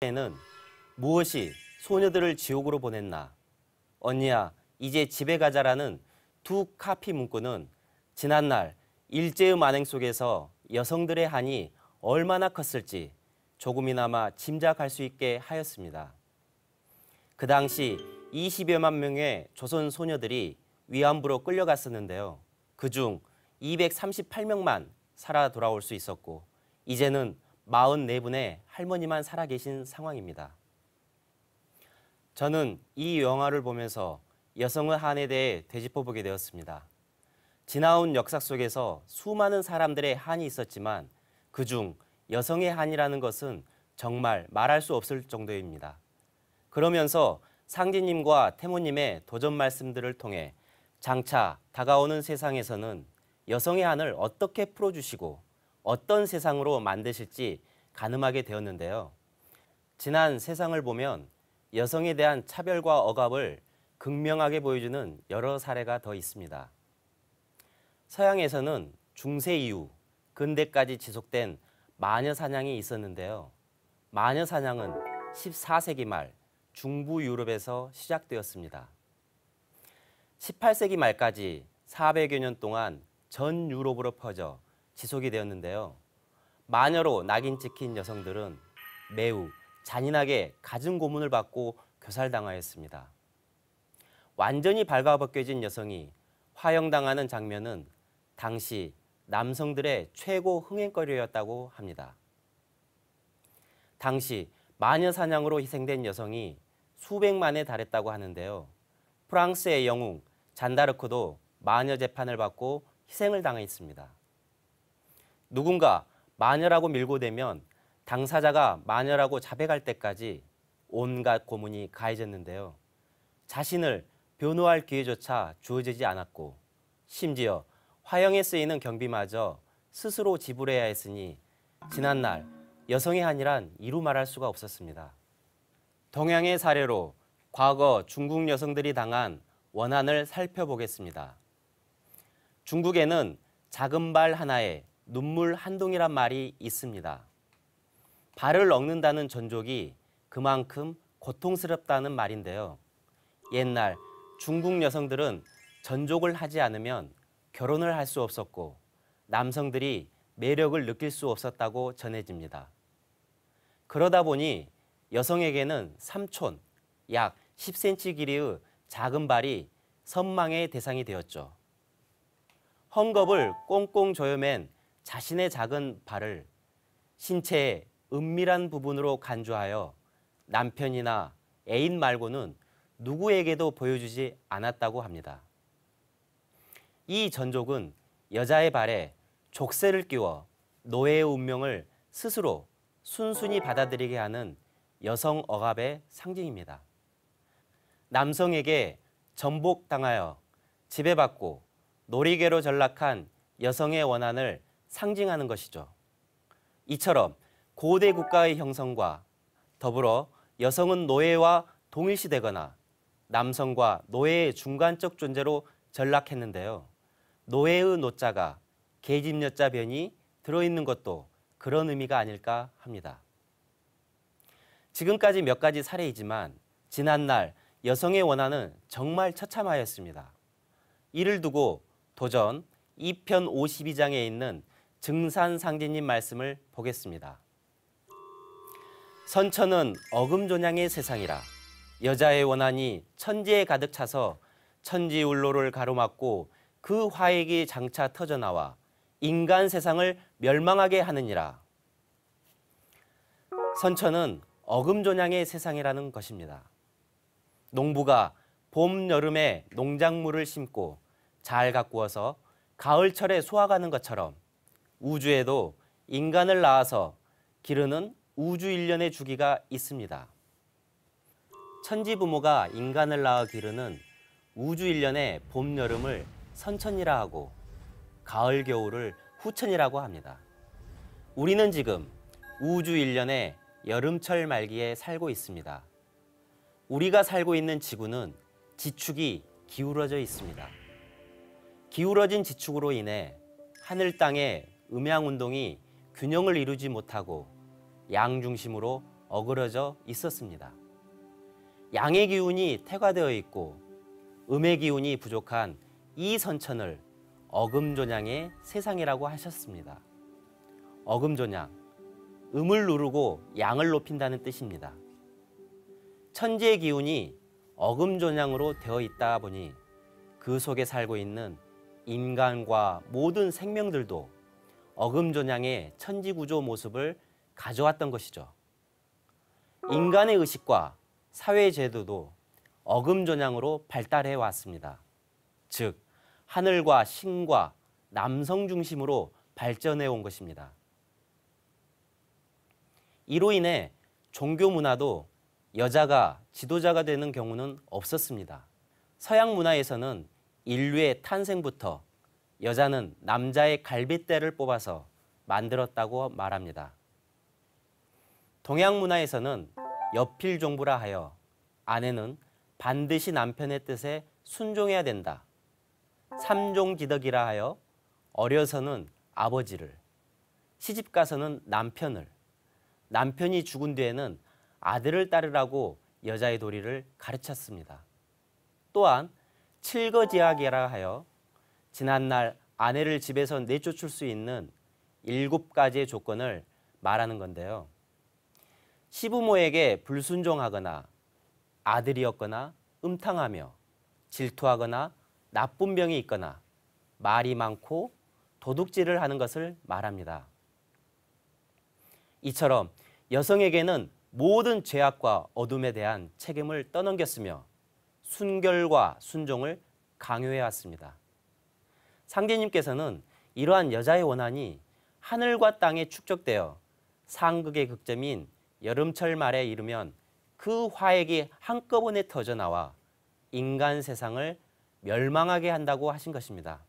에는 무엇이 소녀들을 지옥으로 보냈나? 언니야, 이제 집에 가자라는 두 카피 문구는 지난날 일제의 만행 속에서 여성들의 한이 얼마나 컸을지 조금이나마 짐작할 수 있게 하였습니다. 그 당시 20여만 명의 조선 소녀들이 위안부로 끌려갔었는데요. 그중 238명만 살아 돌아올 수 있었고 이제는 44분의 할머니만 살아계신 상황입니다. 저는 이 영화를 보면서 여성의 한에 대해 되짚어보게 되었습니다. 지나온 역사 속에서 수많은 사람들의 한이 있었지만 그중 여성의 한이라는 것은 정말 말할 수 없을 정도입니다. 그러면서 상진님과 태모님의 도전 말씀들을 통해 장차 다가오는 세상에서는 여성의 한을 어떻게 풀어주시고 어떤 세상으로 만드실지 가늠하게 되었는데요. 지난 세상을 보면 여성에 대한 차별과 억압을 극명하게 보여주는 여러 사례가 더 있습니다. 서양에서는 중세 이후 근대까지 지속된 마녀 사냥이 있었는데요. 마녀 사냥은 14세기 말 중부 유럽에서 시작되었습니다. 18세기 말까지 400여 년 동안 전 유럽으로 퍼져 지속이 되었는데요. 마녀로 낙인 찍힌 여성들은 매우 잔인하게 갖은 고문을 받고 교살당하였습니다. 완전히 발가벗겨진 여성이 화형당하는 장면은 당시 남성들의 최고 흥행거리였다고 합니다. 당시 마녀 사냥으로 희생된 여성이 수백만에 달했다고 하는데요. 프랑스의 영웅 잔다르크도 마녀 재판을 받고 희생을 당했습니다. 누군가 마녀라고 밀고 대면 당사자가 마녀라고 자백할 때까지 온갖 고문이 가해졌는데요. 자신을 변호할 기회조차 주어지지 않았고 심지어 화형에 쓰이는 경비마저 스스로 지불해야 했으니 지난날 여성의 한이란 이루 말할 수가 없었습니다. 동양의 사례로 과거 중국 여성들이 당한 원한을 살펴보겠습니다. 중국에는 작은 발 하나에 눈물 한 동이란 말이 있습니다. 발을 엉는다는 전족이 그만큼 고통스럽다는 말인데요. 옛날 중국 여성들은 전족을 하지 않으면 결혼을 할 수 없었고 남성들이 매력을 느낄 수 없었다고 전해집니다. 그러다 보니 여성에게는 삼촌, 약 10cm 길이의 작은 발이 선망의 대상이 되었죠. 헝겊을 꽁꽁 조여맨 자신의 작은 발을 신체의 은밀한 부분으로 간주하여 남편이나 애인 말고는 누구에게도 보여주지 않았다고 합니다. 이 전족은 여자의 발에 족쇄를 끼워 노예의 운명을 스스로 순순히 받아들이게 하는 여성 억압의 상징입니다. 남성에게 전복당하여 지배받고 놀이개로 전락한 여성의 원한을 상징하는 것이죠. 이처럼 고대 국가의 형성과 더불어 여성은 노예와 동일시되거나 남성과 노예의 중간적 존재로 전락했는데요. 노예의 노자가 계집여자 변이 들어있는 것도 그런 의미가 아닐까 합니다. 지금까지 몇 가지 사례이지만 지난날 여성의 원한은 정말 처참하였습니다. 이를 두고 도전 2편 52장에 있는 증산상제님 말씀을 보겠습니다. 선천은 어금존양의 세상이라 여자의 원한이 천지에 가득 차서 천지울로를 가로막고 그 화액이 장차 터져나와 인간 세상을 멸망하게 하느니라. 선천은 어금존양의 세상이라는 것입니다. 농부가 봄, 여름에 농작물을 심고 잘 가꾸어서 가을철에 수확하는 것처럼 우주에도 인간을 낳아서 기르는 우주 일련의 주기가 있습니다. 천지부모가 인간을 낳아 기르는 우주 일련의 봄, 여름을 선천이라 하고 가을, 겨울을 후천이라고 합니다. 우리는 지금 우주 일련의 여름철 말기에 살고 있습니다. 우리가 살고 있는 지구는 지축이 기울어져 있습니다. 기울어진 지축으로 인해 하늘 땅의 음양운동이 균형을 이루지 못하고 양중심으로 어그러져 있었습니다. 양의 기운이 태가되어 있고 음의 기운이 부족한 이 선천을 어금존양의 세상이라고 하셨습니다. 어금존양, 음을 누르고 양을 높인다는 뜻입니다. 천지의 기운이 어금존양으로 되어 있다 보니 그 속에 살고 있는 인간과 모든 생명들도 어금존양의 천지구조 모습을 가져왔던 것이죠. 인간의 의식과 사회제도도 어금존양으로 발달해 왔습니다. 즉, 하늘과 신과 남성 중심으로 발전해 온 것입니다. 이로 인해 종교 문화도 여자가 지도자가 되는 경우는 없었습니다. 서양 문화에서는 인류의 탄생부터 여자는 남자의 갈빗대를 뽑아서 만들었다고 말합니다. 동양 문화에서는 여필종부라 하여 아내는 반드시 남편의 뜻에 순종해야 된다. 삼종기덕이라 하여 어려서는 아버지를, 시집가서는 남편을, 남편이 죽은 뒤에는 아들을 따르라고 여자의 도리를 가르쳤습니다. 또한 칠거지약이라 하여 지난날 아내를 집에서 내쫓을 수 있는 7가지의 조건을 말하는 건데요. 시부모에게 불순종하거나 아들이었거나 음탕하며 질투하거나 나쁜 병이 있거나 말이 많고 도둑질을 하는 것을 말합니다. 이처럼 여성에게는 모든 죄악과 어둠에 대한 책임을 떠넘겼으며 순결과 순종을 강요해 왔습니다. 상제님께서는 이러한 여자의 원한이 하늘과 땅에 축적되어 상극의 극점인 여름철 말에 이르면 그 화액이 한꺼번에 터져 나와 인간 세상을 멸망하게 한다고 하신 것입니다.